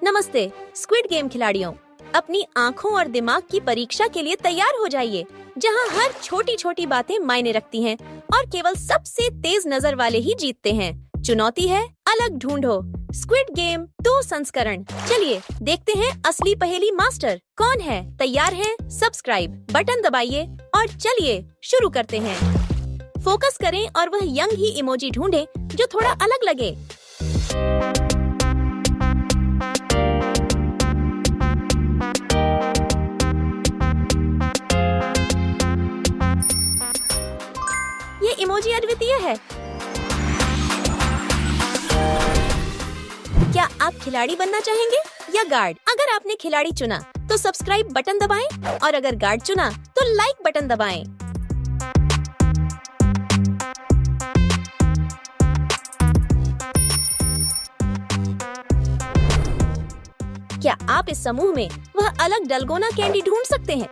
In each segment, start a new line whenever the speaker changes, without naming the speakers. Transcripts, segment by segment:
नमस्ते squid game खिलाड़ियों, अपनी आँखों और दिमाग की परीक्षा के लिए तैयार हो जाइए, जहां हर छोटी छोटी बातें मायने रखती हैं और केवल सबसे तेज नजर वाले ही जीतते हैं। चुनौती है अलग ढूंढो। स्क्विड गेम 2 संस्करण। चलिए देखते हैं असली पहेली मास्टर कौन है। तैयार हैं? सब्सक्राइब बटन दबाइए और चलिए शुरू करते हैं। फोकस करें और वह यंग ही इमोजी ढूंढें जो थोड़ा अलग लगे। ये इमोजी अद्वितीय है। क्या आप खिलाड़ी बनना चाहेंगे या गार्ड? अगर आपने खिलाड़ी चुना तो सब्सक्राइब बटन दबाएं और अगर गार्ड चुना तो लाइक बटन दबाएं। क्या आप इस समूह में वह अलग डलगोना कैंडी ढूंढ सकते हैं?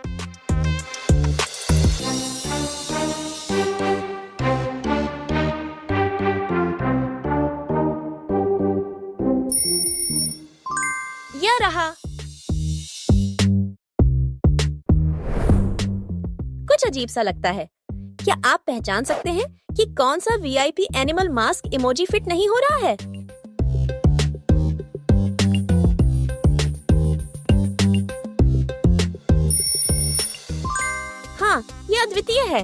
यह रहा। कुछ अजीब सा लगता है। क्या आप पहचान सकते हैं कि कौन सा VIP animal mask emoji fit नहीं हो रहा है? हाँ, यह अद्वितीय है।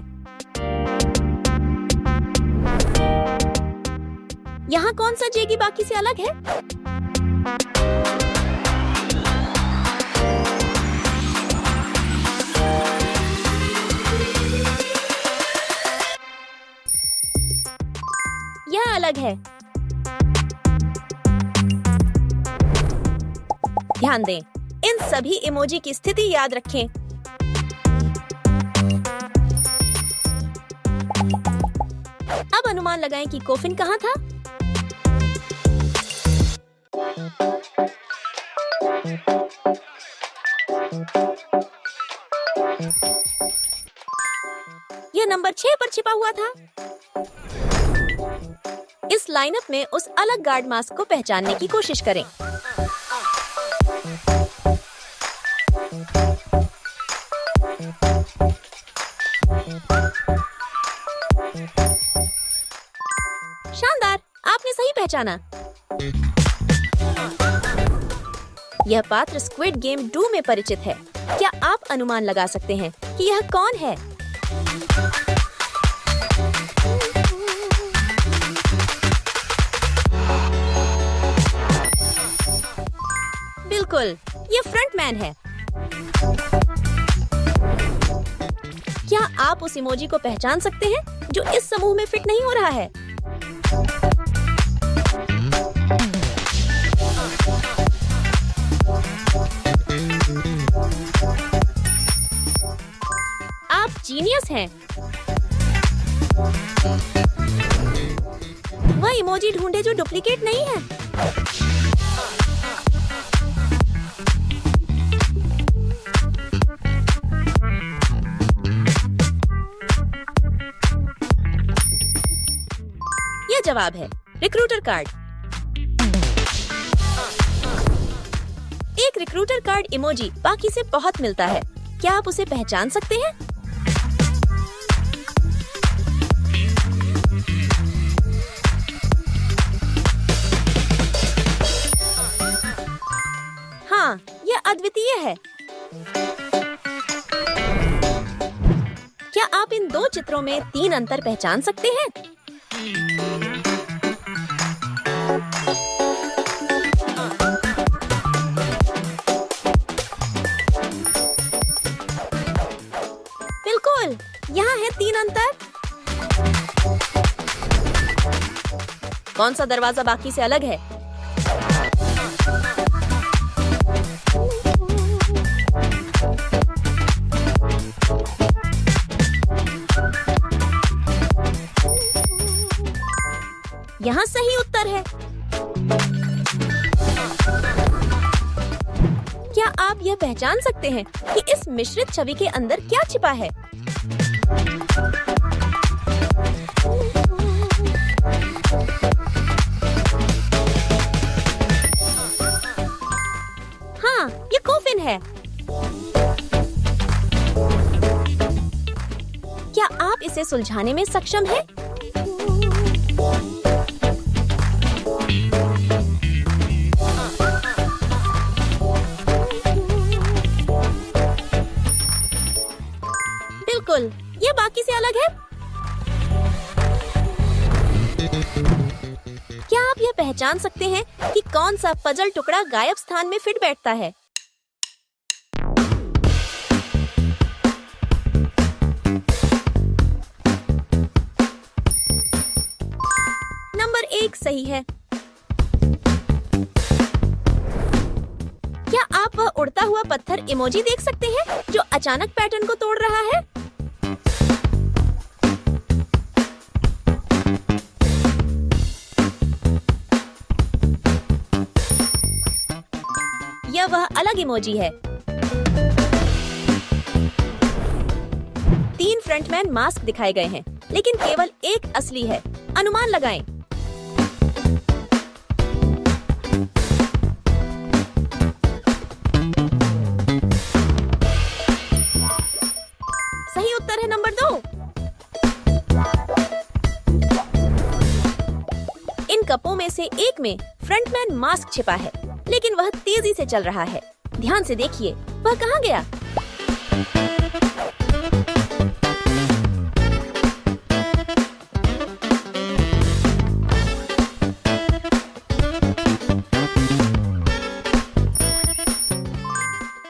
यहाँ कौन सा जेगी बाकी से अलग है? यह अलग है। ध्यान दें, इन सभी इमोजी की स्थिति याद रखें। अब अनुमान लगाएं कि कोफिन कहाँ था। यह नंबर 6 पर छिपा हुआ था। इस लाइनअप में उस अलग गार्ड मास्क को पहचानने की कोशिश करें। शानदार, आपने सही पहचाना। यह पात्र स्क्विड गेम 2 में परिचित है। क्या आप अनुमान लगा सकते हैं कि यह कौन है? बिल्कुल, ये फ्रंटमैन है। क्या आप उस इमोजी को पहचान सकते हैं जो इस समूह में फिट नहीं हो रहा है? आप जीनियस हैं। वह इमोजी ढूंढे जो डुप्लीकेट नहीं है। यह जवाब है रिक्रूटर कार्ड। एक रिक्रूटर कार्ड इमोजी बाकी से बहुत मिलता है। क्या आप उसे पहचान सकते हैं? हाँ, यह अद्वितीय है। क्या आप इन 2 चित्रों में 3 अंतर पहचान सकते हैं? बिल्कुल, यहाँ है 3 अंतर। कौन सा दरवाजा बाकी से अलग है? यहाँ सही उत्तर है। क्या आप यह पहचान सकते हैं कि इस मिश्रित छवि के अंदर क्या छिपा है? कोफिन है। क्या आप इसे सुलझाने में सक्षम हैं? बिल्कुल, ये बाकी से अलग है। क्या आप यह पहचान सकते हैं कि कौन सा पजल टुकड़ा गायब स्थान में फिट बैठता है? नंबर 1 सही है। क्या आप वह उड़ता हुआ पत्थर इमोजी देख सकते हैं जो अचानक पैटर्न को तोड़ रहा है? यह वह अलग इमोजी है। 3 फ्रंटमैन मास्क दिखाए गए हैं, लेकिन केवल एक असली है। अनुमान लगाएं। सही उत्तर है नंबर 2। इन कपों में से एक में फ्रंटमैन मास्क छिपा है, लेकिन वह तेजी से चल रहा है। ध्यान से देखिए, वह कहाँ गया?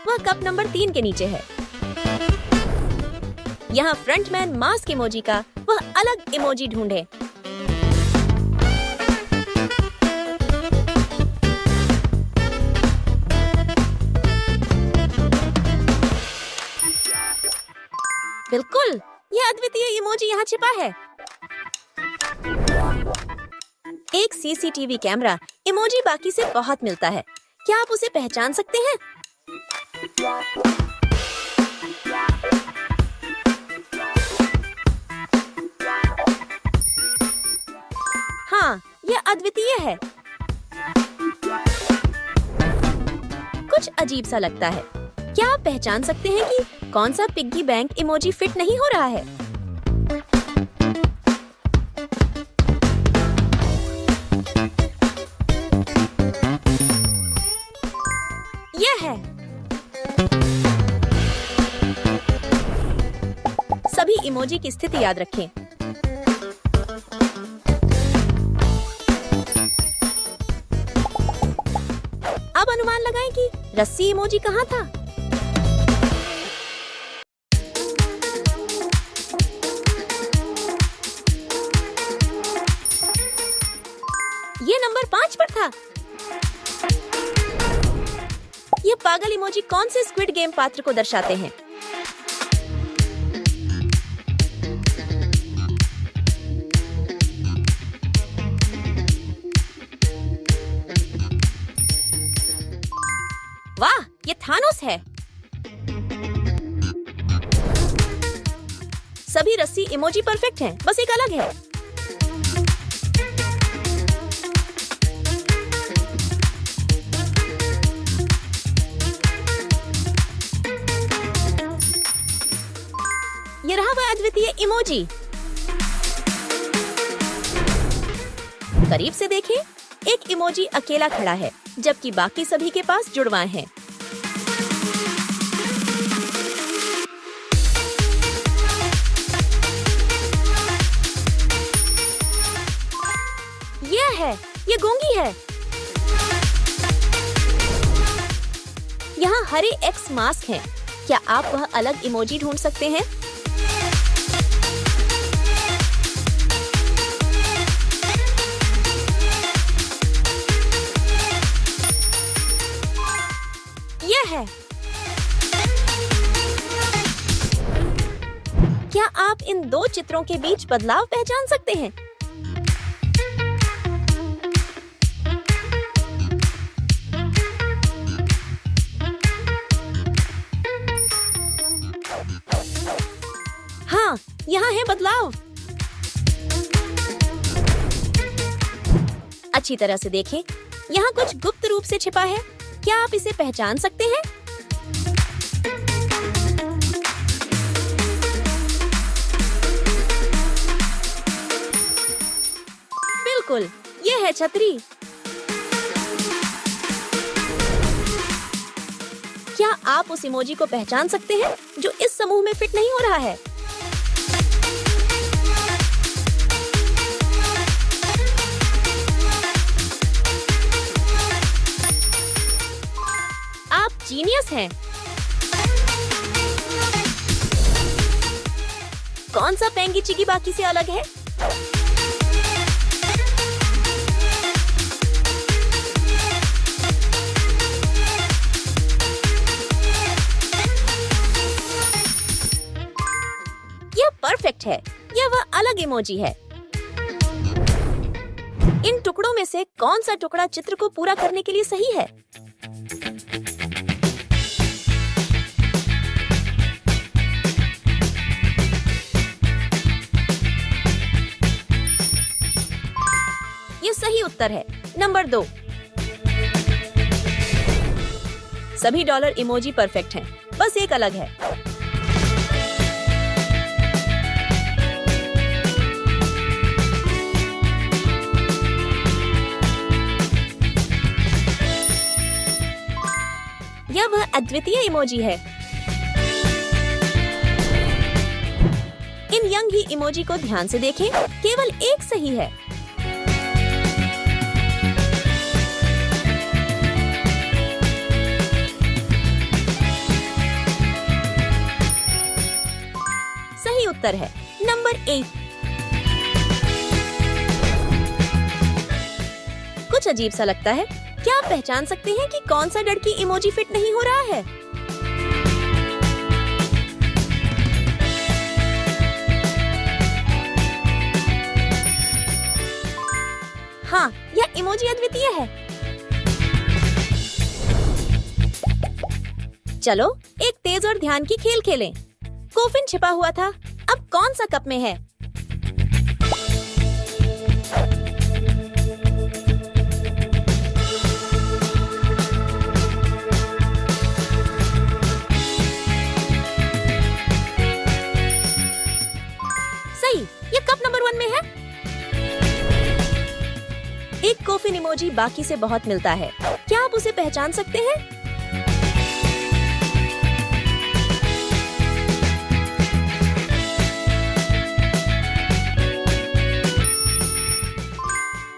वह कप नंबर 3 के नीचे है। यहाँ फ्रंटमैन मास्क इमोजी का वह अलग इमोजी ढूंढे। बिल्कुल, यह अद्वितीय इमोजी यहाँ छिपा है। एक सीसीटीवी कैमरा इमोजी बाकी से बहुत मिलता है। क्या आप उसे पहचान सकते हैं? हाँ, यह अद्वितीय है। कुछ अजीब सा लगता है। क्या आप पहचान सकते हैं कि कौन सा पिग्गी बैंक इमोजी फिट नहीं हो रहा है? यह है। सभी इमोजी की स्थिति याद रखें। अब अनुमान लगाएं कि रस्सी इमोजी कहाँ था? ये नंबर 5 पर था। ये पागल इमोजी कौन से स्क्विड गेम पात्र को दर्शाते हैं? वाह, ये थानोस है। सभी रस्सी इमोजी परफेक्ट हैं, बस एक अलग है। ये रहा वह अद्वितीय इमोजी। करीब से देखें, एक इमोजी अकेला खड़ा है, जबकि बाकी सभी के पास जुड़वां हैं। ये गूंगी है। यहाँ हरे एक्स मास्क हैं। क्या आप वह अलग इमोजी ढूंढ सकते हैं? यह है। क्या आप इन दो चित्रों के बीच बदलाव पहचान सकते हैं? हाँ, यहाँ है बदलाव। अच्छी तरह से देखें, यहाँ कुछ गुप्त रूप से छिपा है। क्या आप इसे पहचान सकते हैं? बिल्कुल, ये है छतरी। क्या आप उस इमोजी को पहचान सकते हैं जो इस समूह में फिट नहीं हो रहा है? आप जीनियस हैं। कौन सा पेंगी चिगी बाकी से अलग है? यह परफेक्ट है। यह वह अलग इमोजी है। इन टुकड़ों में से कौन सा टुकड़ा चित्र को पूरा करने के लिए सही है? ये सही उत्तर है, नंबर 2। सभी डॉलर इमोजी परफेक्ट हैं, बस एक अलग है। यह वह अद्वितीय इमोजी है। इन यंग ही इमोजी को ध्यान से देखें, केवल एक सही है। सही उत्तर है, नंबर 8। कुछ अजीब सा लगता है। क्या आप पहचान सकते हैं कि कौन सा लड़की इमोजी फिट नहीं हो रहा है? हाँ, यह इमोजी अद्वितीय है। चलो एक तेज और ध्यान की खेल खेलें। कोफिन छिपा हुआ था, अब कौन सा कप में है? सही, ये कप नंबर 1 में है। एक कोफिन इमोजी बाकी से बहुत मिलता है। क्या आप उसे पहचान सकते हैं?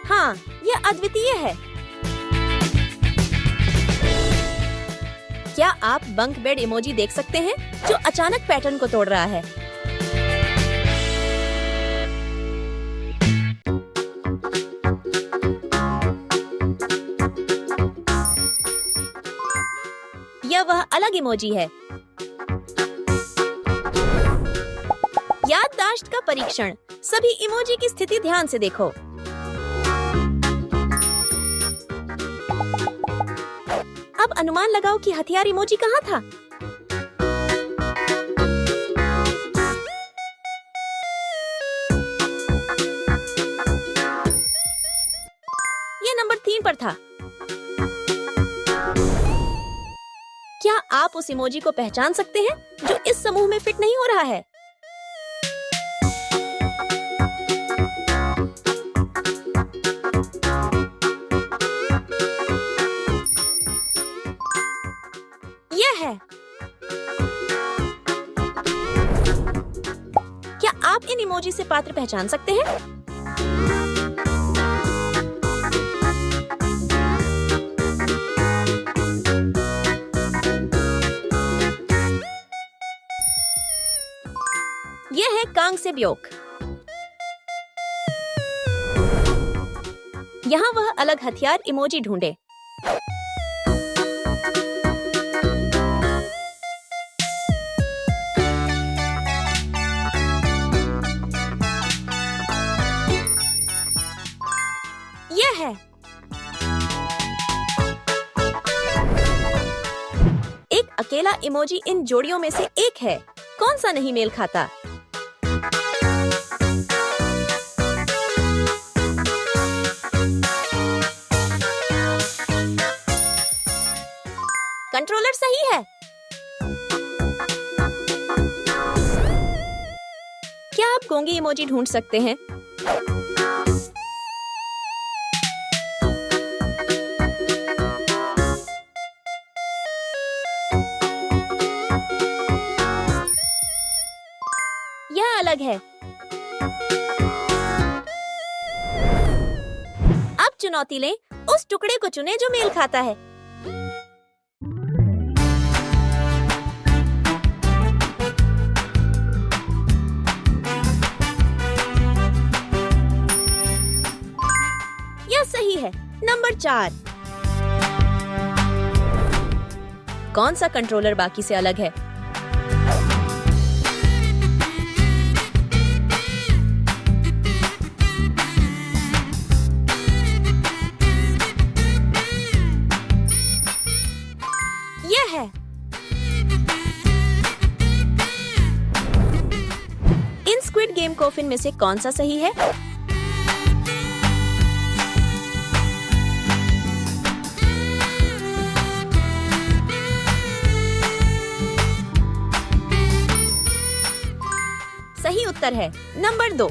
हाँ, यह अद्वितीय है। क्या आप बंक बेड इमोजी देख सकते हैं जो अचानक पैटर्न को तोड़ रहा है? यह वह अलग इमोजी है। याददाश्त का परीक्षण। सभी इमोजी की स्थिति ध्यान से देखो। अब अनुमान लगाओ कि हथियार इमोजी कहाँ था? ये नंबर 3 पर था। क्या आप उस इमोजी को पहचान सकते हैं जो इस समूह में फिट नहीं हो रहा है? यह है। क्या आप इन इमोजी से पात्र पहचान सकते हैं? यह है कांग से ब्योक। यहाँ वह अलग हथियार इमोजी ढूंढे। यह है। एक अकेला इमोजी इन जोड़ियों में से एक है। कौन सा नहीं मेल खाता? कंट्रोलर सही है। क्या आप गोंगी इमोजी ढूंढ सकते हैं? अलग है। अब चुनौती लें, उस टुकड़े को चुनें जो मेल खाता है। यह सही है। नंबर 4। कौन सा कंट्रोलर बाकी से अलग है? यह है। इन स्क्विड गेम कोफिन में से कौन सा सही है? सही उत्तर है नंबर 2।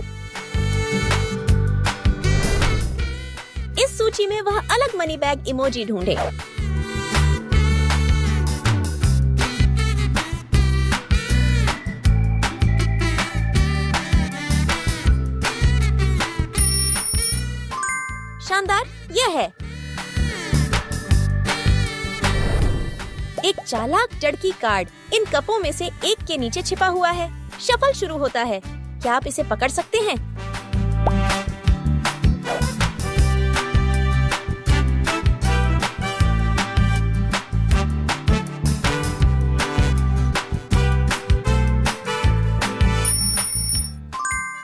इस सूची में वह अलग मनी बैग इमोजी ढूंढे। शानदार, यह है। एक चालाक टड़की कार्ड इन कपों में से एक के नीचे छिपा हुआ है। शफल शुरू होता है। क्या आप इसे पकड़ सकते हैं?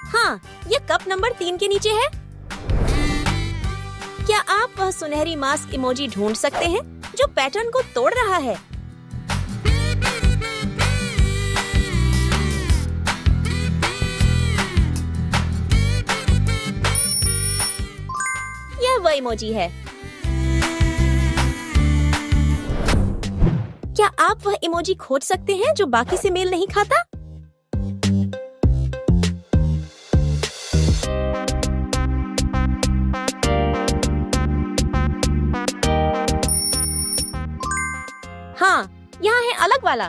हाँ, यह कप नंबर 3 के नीचे है। क्या आप वह सुनहरी मास्क इमोजी ढूंढ सकते हैं जो पैटर्न को तोड़ रहा है? यह वह इमोजी है। क्या आप वह इमोजी खोज सकते हैं जो बाकी से मेल नहीं खाता? हाँ, यहाँ है अलग वाला।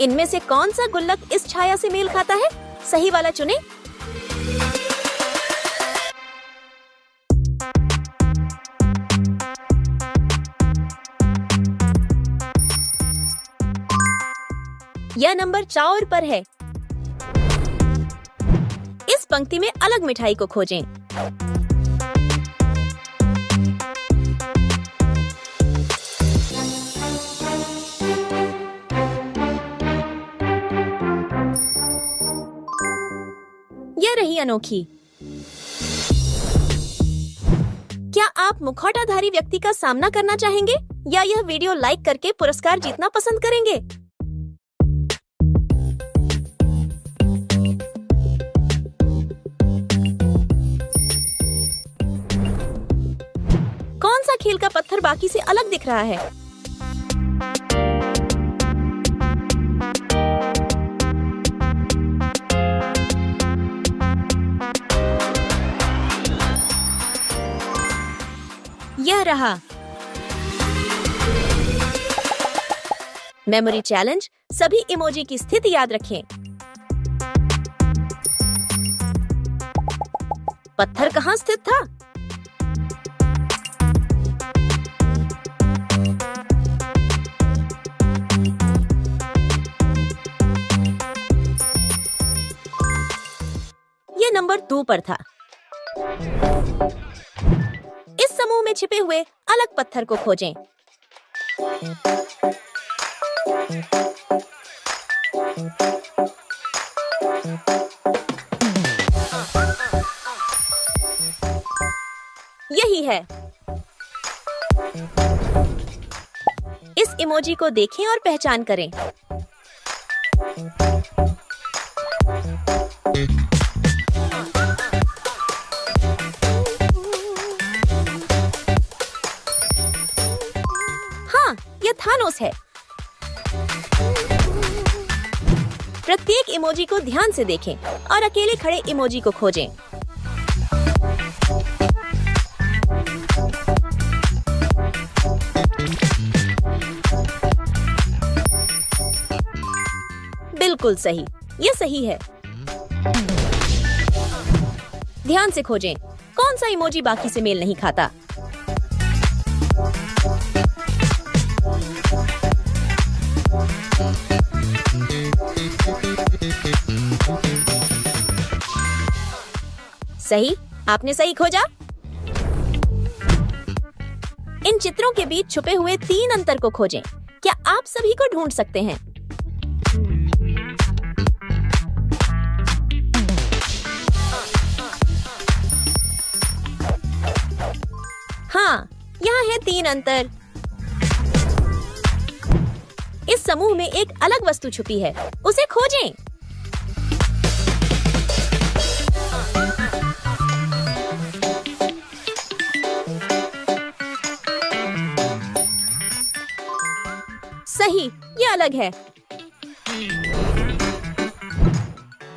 इनमें से कौन सा गुल्लक इस छाया से मेल खाता है? सही वाला चुनें। यह नंबर 4 पर है। इस पंक्ति में अलग मिठाई को खोजें। यह रही अनोखी। क्या आप मुखौटाधारी व्यक्ति का सामना करना चाहेंगे या यह वीडियो लाइक करके पुरस्कार जीतना पसंद करेंगे? कौन सा खेल का पत्थर बाकी से अलग दिख रहा है? यह रहा। मेमोरी चैलेंज, सभी इमोजी की स्थिति याद रखें। पत्थर कहाँ स्थित था? यह नंबर 2 पर था। इस समूह में छिपे हुए अलग पत्थर को खोजें। यही है। इस इमोजी को देखें और पहचान करें। हाँ, यह थानोस है। प्रत्येक इमोजी को ध्यान से देखें और अकेले खड़े इमोजी को खोजें। बिल्कुल। बिल्कुल सही, ये सही है। ध्यान से खोजें, कौन सा इमोजी बाकी से मेल नहीं खाता। सही, आपने सही खोजा। इन चित्रों के बीच छुपे हुए 3 अंतर को खोजें। क्या आप सभी को ढूंढ सकते हैं? हाँ, यहाँ है 3 अंतर। इस समूह में एक अलग वस्तु छुपी है, उसे खोजें। सही, ये अलग है।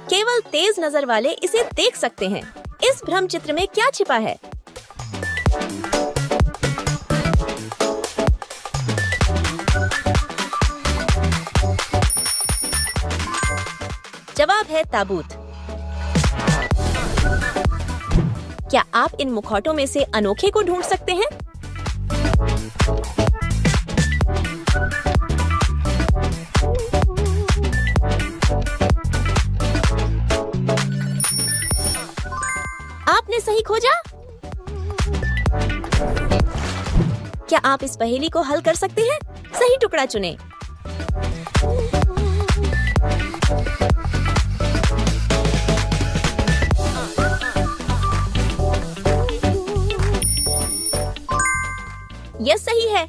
केवल तेज नजर वाले इसे देख सकते हैं। इस भ्रम चित्र में क्या छिपा है? जवाब है ताबूत। क्या आप इन मुखौटों में से अनोखे को ढूंढ सकते हैं? आपने सही खोजा। क्या आप इस पहेली को हल कर सकते हैं? सही टुकड़ा चुनें। यह सही है।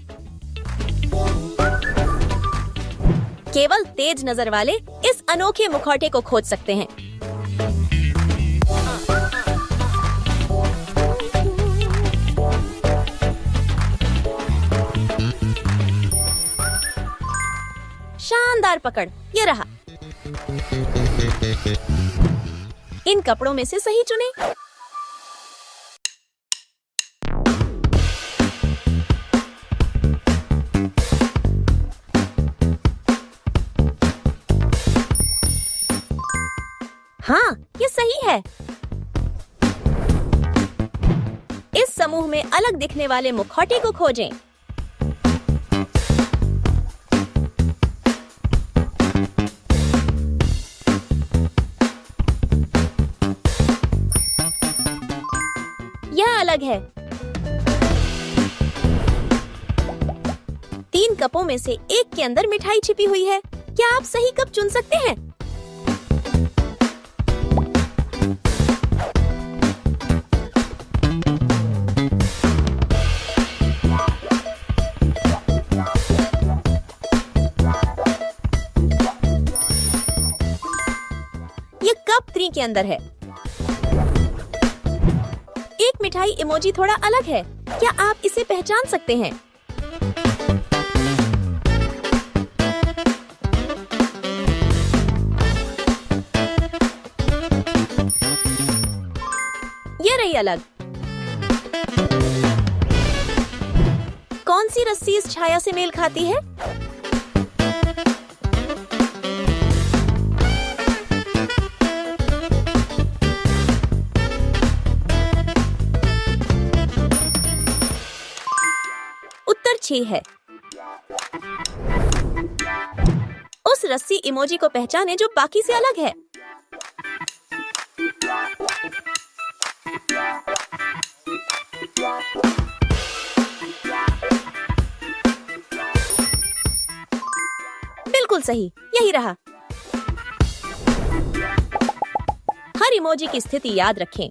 केवल तेज नजर वाले इस अनोखे मुखौटे को खोज सकते हैं। शानदार पकड़, ये रहा। इन कपड़ों में से सही चुनें। हाँ, ये सही है। इस समूह में अलग दिखने वाले मुखौटे को खोजें। यह अलग है। 3 कपों में से एक के अंदर मिठाई छिपी हुई है। क्या आप सही कप चुन सकते हैं? ये कप 3 के अंदर है। एक मिठाई इमोजी थोड़ा अलग है। क्या आप इसे पहचान सकते हैं? ये रही अलग। कौन सी रस्सी इस छाया से मेल खाती है? उत्तर 6 है। उस रस्सी इमोजी को पहचाने जो बाकी से अलग है। बिल्कुल सही, यही रहा। हर इमोजी की स्थिति याद रखें।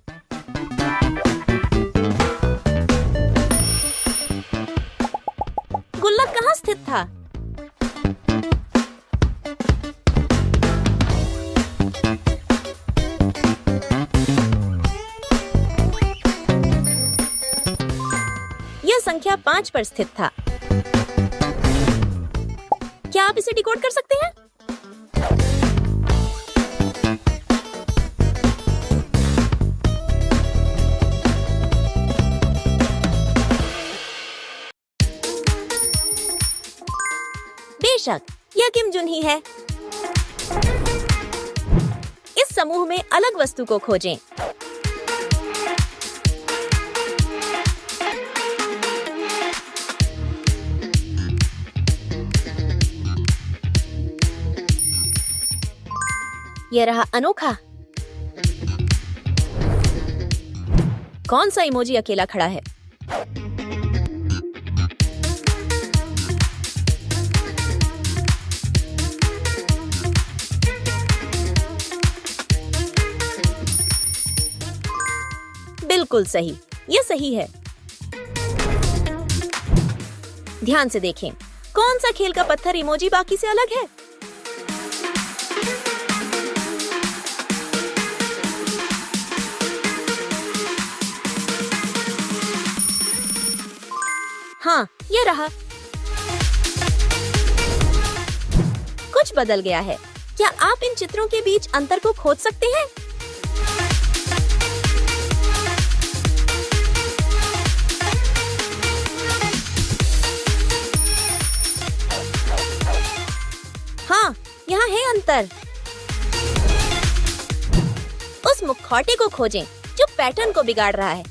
गुल्लक कहाँ स्थित था? यह संख्या 5 पर स्थित था। क्या आप इसे डिकोड कर सकते हैं? बेशक, यह किम जुन ही है। समूह में अलग वस्तु को खोजें। यह रहा अनोखा। कौन सा इमोजी अकेला खड़ा है? बिल्कुल सही, ये सही है। ध्यान से देखें, कौन सा खेल का पत्थर इमोजी बाकी से अलग है? हाँ, ये रहा। कुछ बदल गया है। क्या आप इन चित्रों के बीच अंतर को खोज सकते हैं? हाँ, यहाँ है अंतर। उस मुखौटे को खोजें जो पैटर्न को बिगाड़ रहा है।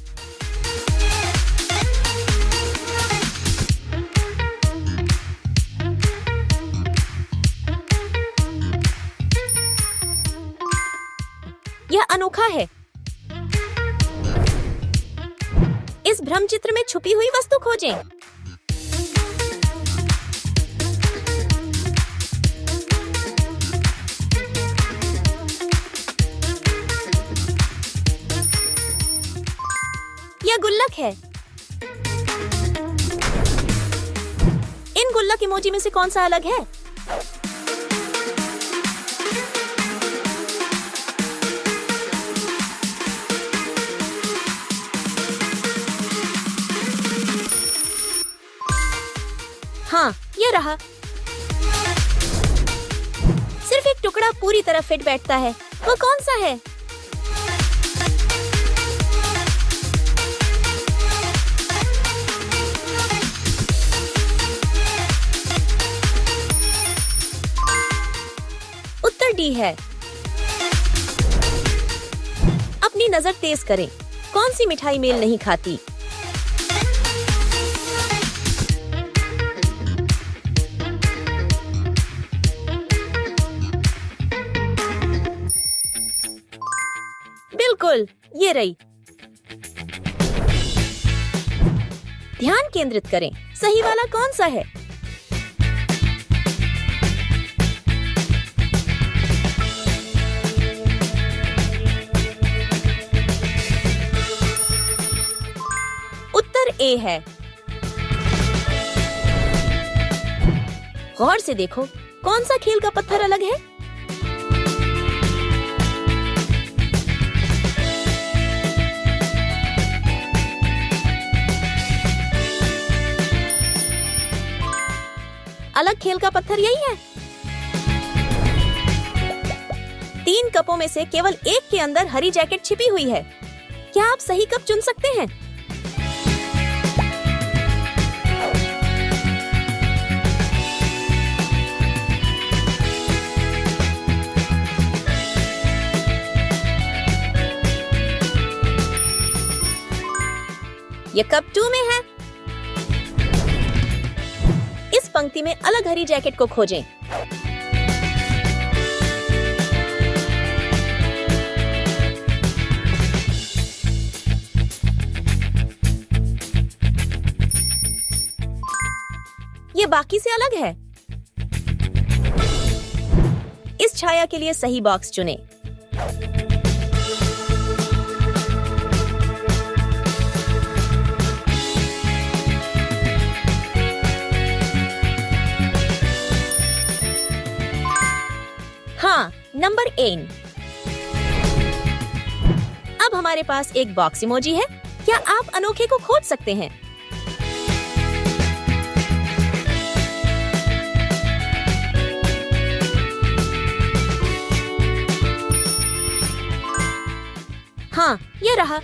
यह अनोखा है। इस भ्रम चित्र में छुपी हुई वस्तु खोजें। यह गुल्लक है। इन गुल्लक इमोजी में से कौन सा अलग है? हाँ, ये रहा। सिर्फ एक टुकड़ा पूरी तरह फिट बैठता है। वो कौन सा है? उत्तर डी है। अपनी नजर तेज करें। कौन सी मिठाई मेल नहीं खाती? बिल्कुल, ये रही। ध्यान केंद्रित करें। सही वाला कौन सा है? उत्तर ए है। गौर से देखो, कौन सा खेल का पत्थर अलग है? अलग खेल का पत्थर यही है। 3 कपों में से केवल एक के अंदर हरी जैकेट छिपी हुई है। क्या आप सही कप चुन सकते हैं? ये कप 2 में है। इस पंक्ति में अलग हरी जैकेट को खोजें। ये बाकी से अलग है। इस छाया के लिए सही बॉक्स चुनें। हाँ, नंबर 8। अब हमारे पास एक बॉक्स इमोजी है। क्या आप अनोखे को खोज सकते हैं? हाँ, ये रहा।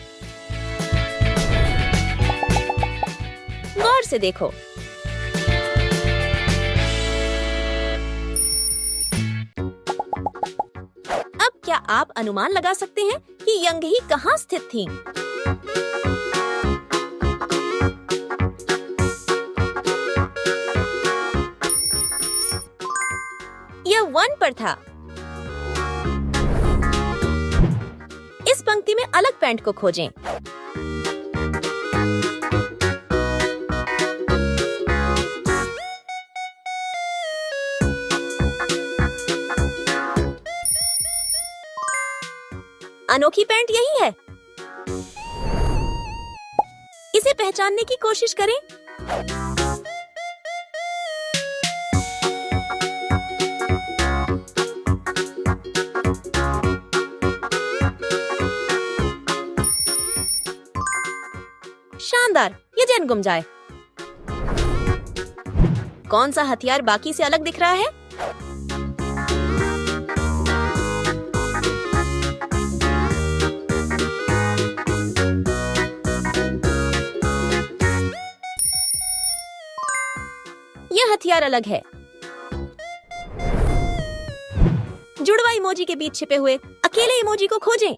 गौर से देखो। क्या आप अनुमान लगा सकते हैं कि यंगही कहाँ स्थित थी? यह 1 पर था। इस पंक्ति में अलग पैंट को खोजें। अनोखी पैंट यही है। इसे पहचानने की कोशिश करें। शानदार, ये जेन गुम जाए। कौन सा हथियार बाकी से अलग दिख रहा है? यह हथियार अलग है। जुड़वा इमोजी के बीच छिपे हुए अकेले इमोजी को खोजें।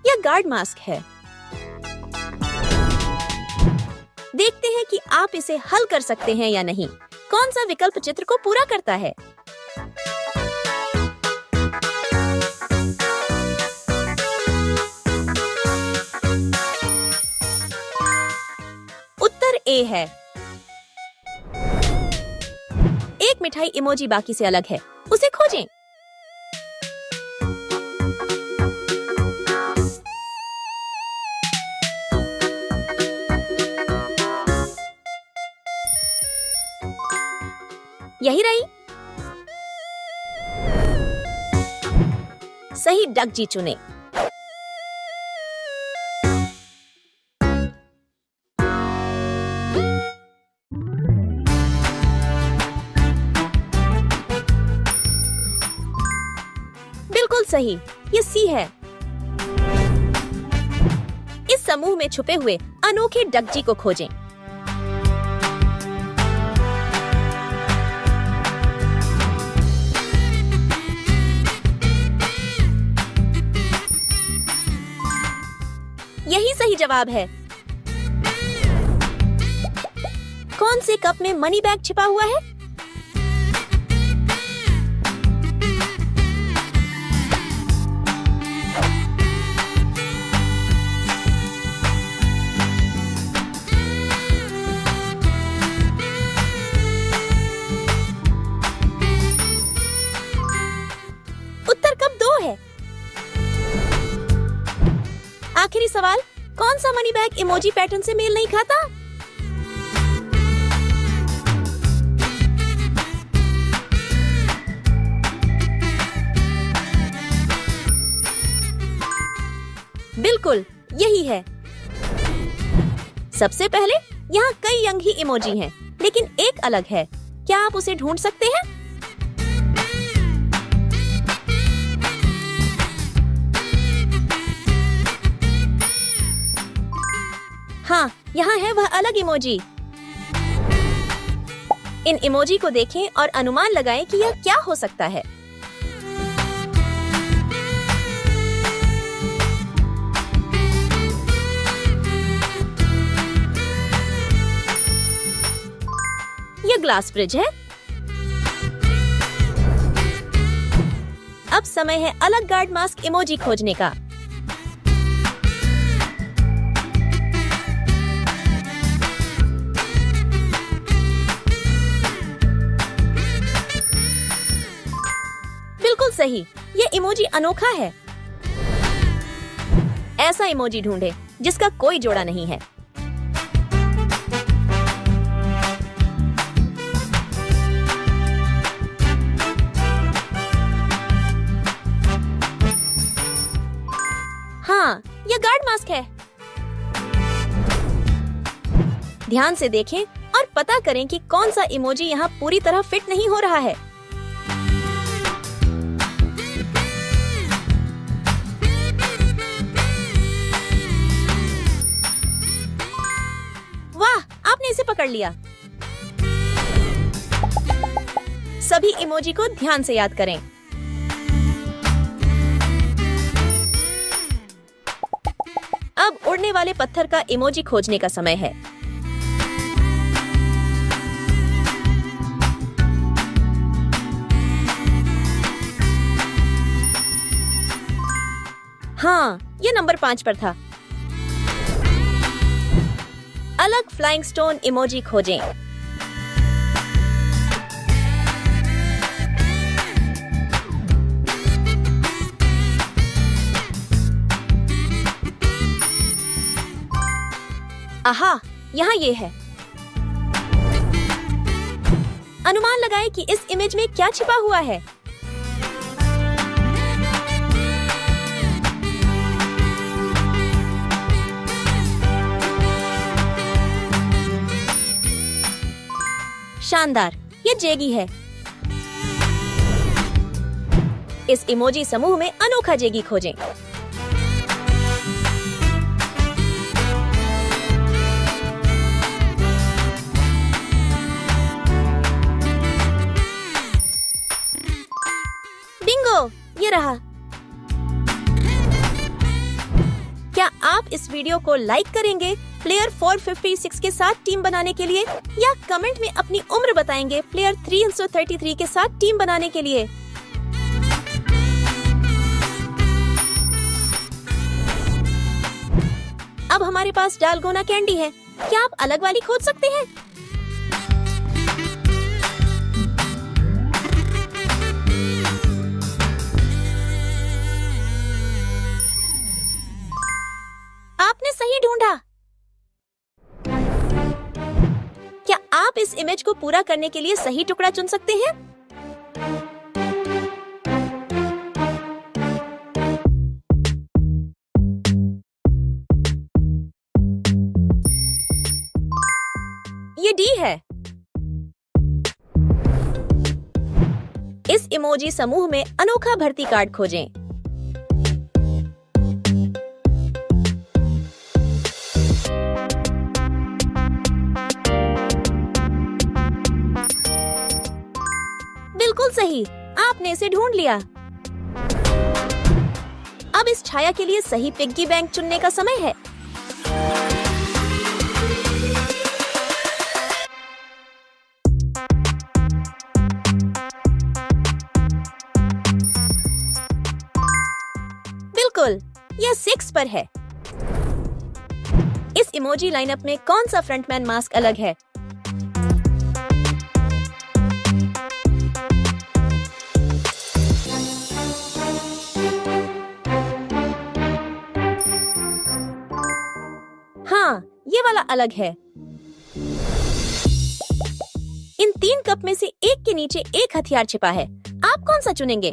यह गार्ड मास्क है। देखते हैं कि आप इसे हल कर सकते हैं या नहीं। कौन सा विकल्प चित्र को पूरा करता है? उत्तर ए है। एक मिठाई इमोजी बाकी से अलग है, उसे खोजें। यही रही। सही डक जी चुने। बिल्कुल सही, ये सी है। इस समूह में छुपे हुए अनोखे डकजी को खोजें। यही सही जवाब है। कौन से कप में मनी बैग छिपा हुआ है? उत्तर कप 2 है। आखिरी सवाल, कौन सा मनी बैग इमोजी पैटर्न से मेल नहीं खाता? बिल्कुल, यही है। सबसे पहले यहाँ कई यंग ही इमोजी हैं, लेकिन एक अलग है। क्या आप उसे ढूंढ सकते हैं? हाँ, यहाँ है वह अलग इमोजी। इन इमोजी को देखें और अनुमान लगाएं कि यह क्या हो सकता है। यह ग्लास फ्रिज है। अब समय है अलग गार्ड मास्क इमोजी खोजने का। बिल्कुल सही, ये इमोजी अनोखा है। ऐसा इमोजी ढूंढे जिसका कोई जोड़ा नहीं है। हाँ, यह गार्ड मास्क है। ध्यान से देखें और पता करें कि कौन सा इमोजी यहाँ पूरी तरह फिट नहीं हो रहा है। कर लिया। सभी इमोजी को ध्यान से याद करें। अब उड़ने वाले पत्थर का इमोजी खोजने का समय है। हाँ, ये नंबर 5 पर था। अलग फ्लाइंग स्टोन इमोजी खोजें। आहा, यहाँ ये है। अनुमान लगाएं कि इस इमेज में क्या छिपा हुआ है। शानदार, ये जेगी है। इस इमोजी समूह में अनोखा जेगी खोजें। बिंगो, ये रहा। क्या आप इस वीडियो को लाइक करेंगे प्लेयर 456 के साथ टीम बनाने के लिए, या कमेंट में अपनी उम्र बताएंगे प्लेयर 333 के साथ टीम बनाने के लिए? अब हमारे पास डालगोना कैंडी है। क्या आप अलग वाली खोज सकते हैं? आपने सही ढूंढा। क्या आप इस इमेज को पूरा करने के लिए सही टुकड़ा चुन सकते हैं? ये डी है। इस इमोजी समूह में अनोखा भर्ती कार्ड खोजें। बिल्कुल सही, आपने इसे ढूंढ लिया। अब इस छाया के लिए सही पिग्गी बैंक चुनने का समय है। बिल्कुल, यह 6 पर है। इस इमोजी लाइनअप में कौन सा फ्रंटमैन मास्क अलग है? हाँ, ये वाला अलग है। इन 3 कप में से एक के नीचे एक हथियार छिपा है। आप कौन सा चुनेंगे?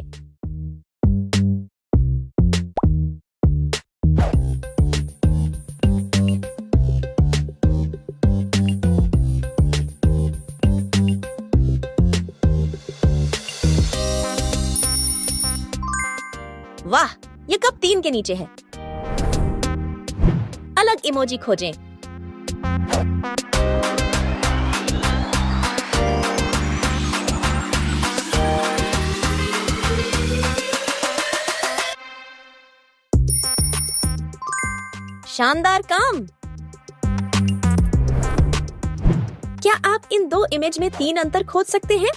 वाह, ये कप 3 के नीचे है। अलग इमोजी खोजें। शानदार काम। क्या आप इन 2 इमेज में 3 अंतर खोज सकते हैं?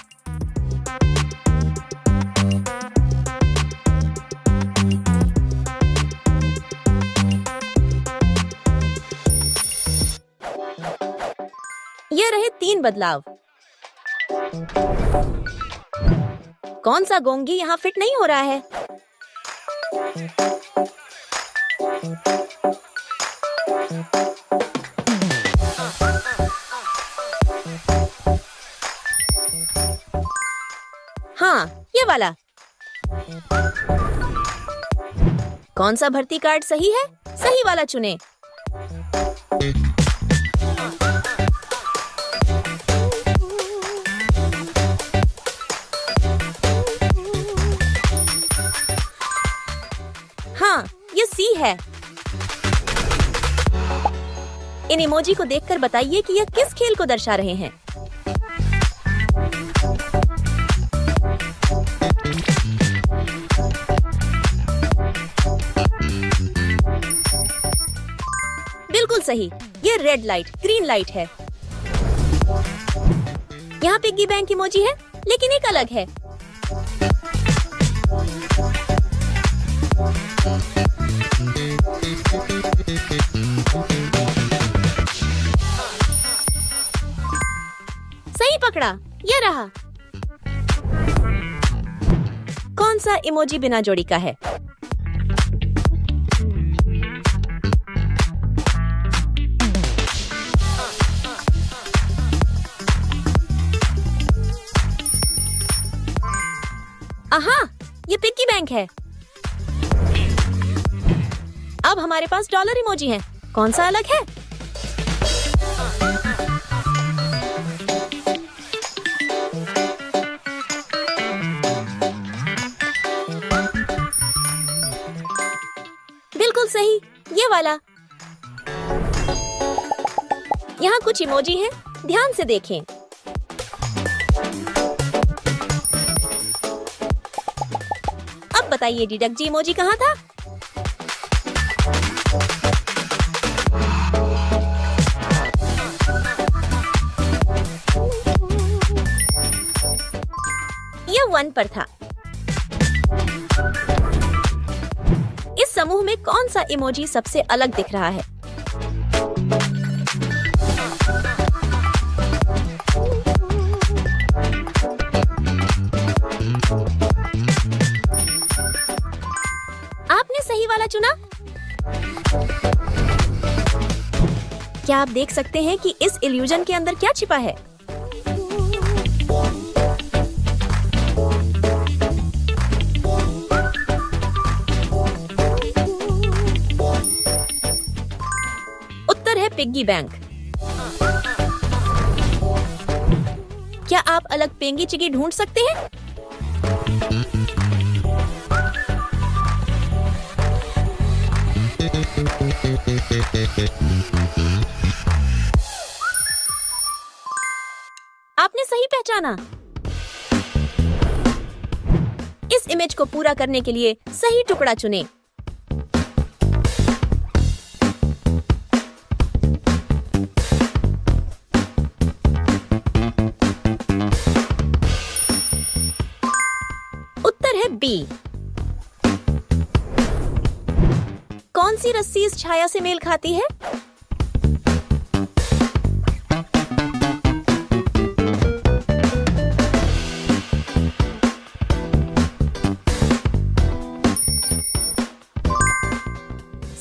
ये रहे 3 बदलाव। कौन सा गोंगी यहाँ फिट नहीं हो रहा है? हाँ, ये वाला। कौन सा भर्ती कार्ड सही है? सही वाला चुने। हाँ, ये सी है। इन इमोजी को देखकर बताइए कि यह किस खेल को दर्शा रहे हैं। बिल्कुल सही, ये रेड लाइट ग्रीन लाइट है। यहाँ पिग्गी बैंक इमोजी है, लेकिन एक अलग है। सही पकड़ा, ये रहा। कौन सा इमोजी बिना जोड़ी का है? आहा, ये पिग्गी बैंक है। अब हमारे पास डॉलर इमोजी है। कौन सा अलग है? बिल्कुल सही, ये वाला। यहाँ कुछ इमोजी हैं, ध्यान से देखें। अब बताइए डिडक्ट जी इमोजी कहाँ था? ये 1 पर था। इस समूह में कौन सा इमोजी सबसे अलग दिख रहा है? आपने सही वाला चुना। क्या आप देख सकते हैं कि इस इल्यूजन के अंदर क्या छिपा है? उत्तर है पिग्गी बैंक। क्या आप अलग पेंगी चिगी ढूंढ सकते हैं? आपने सही पहचाना। इस इमेज को पूरा करने के लिए सही टुकड़ा चुनें। उत्तर है बी। कौन सी रस्सी इस छाया से मेल खाती है?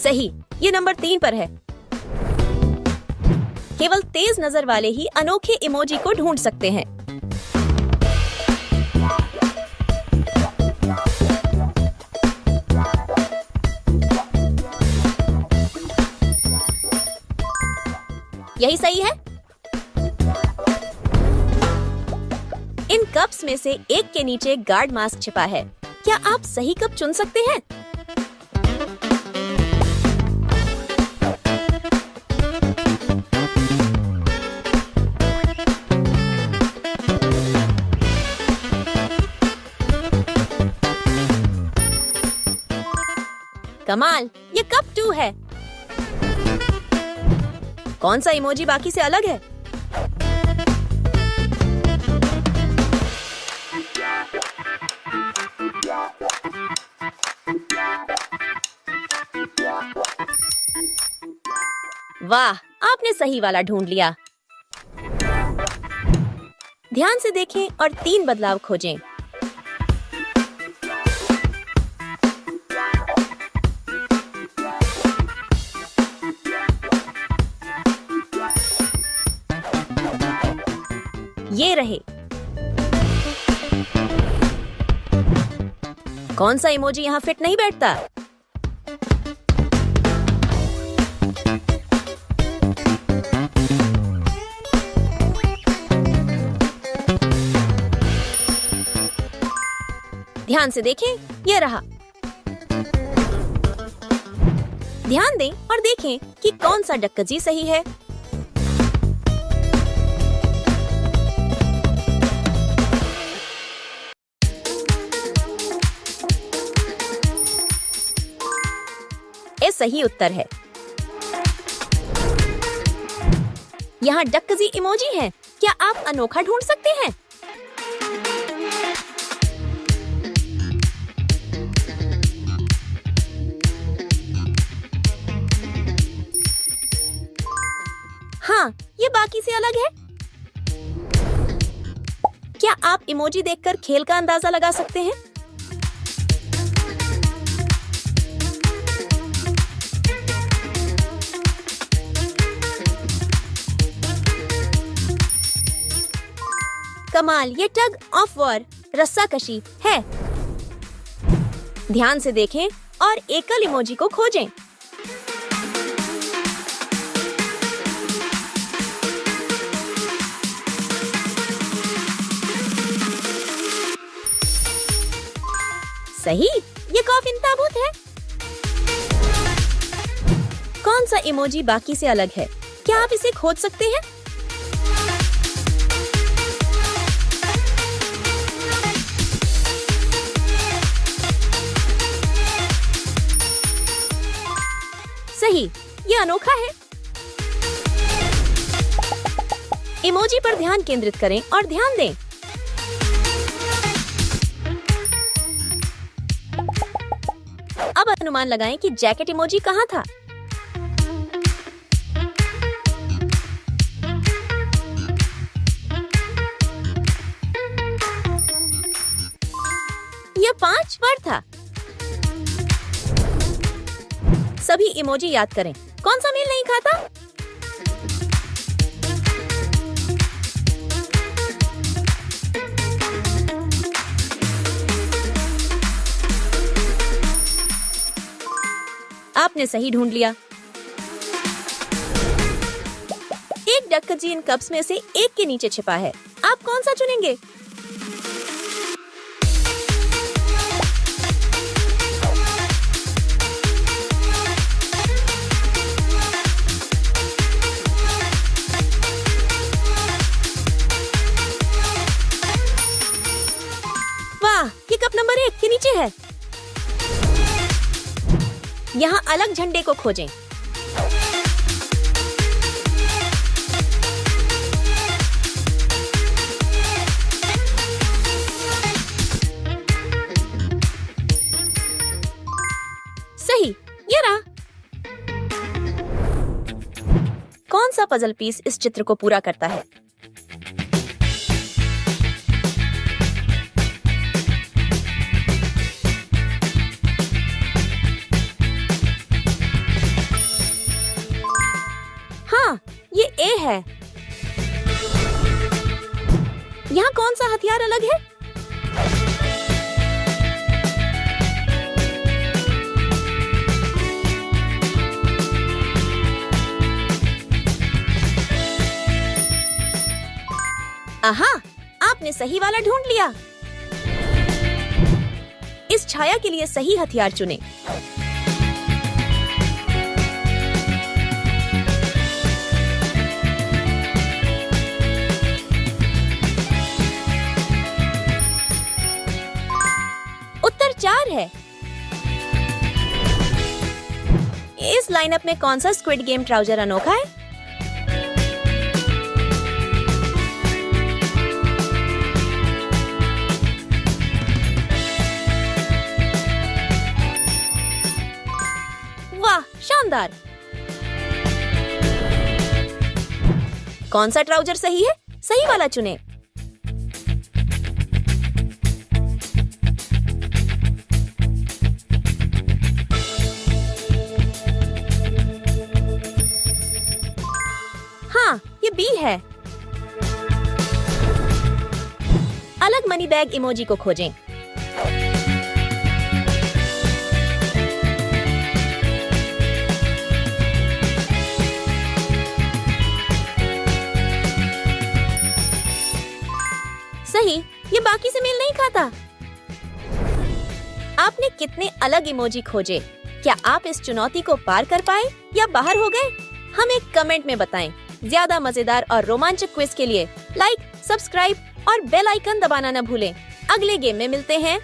सही, ये नंबर 3 पर है। केवल तेज नजर वाले ही अनोखे इमोजी को ढूंढ सकते हैं। यही सही है। इन कप्स में से एक के नीचे गार्ड मास्क छिपा है। क्या आप सही कप चुन सकते हैं? कमाल, ये कप 2 है। कौन सा इमोजी बाकी से अलग है? वाह, आपने सही वाला ढूंढ लिया। ध्यान से देखें और 3 बदलाव खोजें। ये रहे। कौन सा इमोजी यहाँ फिट नहीं बैठता? ध्यान से देखें, ये रहा। ध्यान दें और देखें कि कौन सा डक्कजी सही है। ये सही उत्तर है। यहाँ डक्कजी इमोजी है। क्या आप अनोखा ढूंढ सकते हैं? हाँ, ये बाकी से अलग है। क्या आप इमोजी देखकर खेल का अंदाजा लगा सकते हैं? कमाल, ये टग ऑफ वॉर रस्साकशी है। ध्यान से देखें और एकल इमोजी को खोजें। सही, ये कॉफिन ताबूत है। कौन सा इमोजी बाकी से अलग है? क्या आप इसे खोज सकते हैं? सही, ये अनोखा है। इमोजी पर ध्यान केंद्रित करें और ध्यान दें। अब अनुमान लगाएं कि जैकेट इमोजी कहाँ था। यह 5 पर था। सभी इमोजी याद करें। कौन सा मेल नहीं खाता? आपने सही ढूंढ लिया। एक डक्कजी इन कप्स में से एक के नीचे छिपा है। आप कौन सा चुनेंगे? वाह, ये कप नंबर 1 के नीचे है। यहाँ अलग झंडे को खोजें। सही, ये रहा। कौन सा पजल पीस इस चित्र को पूरा करता है? हाँ, ये ए है। यहाँ कौन सा हथियार अलग है? आहा, आपने सही वाला ढूंढ लिया। इस छाया के लिए सही हथियार चुनें। उत्तर 4 है। इस लाइनअप में कौन सा स्क्विड गेम ट्राउजर अनोखा है? वाह, शानदार। कौन सा ट्राउजर सही है? सही वाला चुनें। हाँ, ये बी है। अलग मनी बैग इमोजी को खोजें। सही, ये बाकी से मेल नहीं खाता। आपने कितने अलग इमोजी खोजे? क्या आप इस चुनौती को पार कर पाए या बाहर हो गए? हमें कमेंट में बताएं। ज्यादा मजेदार और रोमांचक क्विज के लिए लाइक, सब्सक्राइब और बेल आइकन दबाना न भूलें। अगले गेम में मिलते हैं।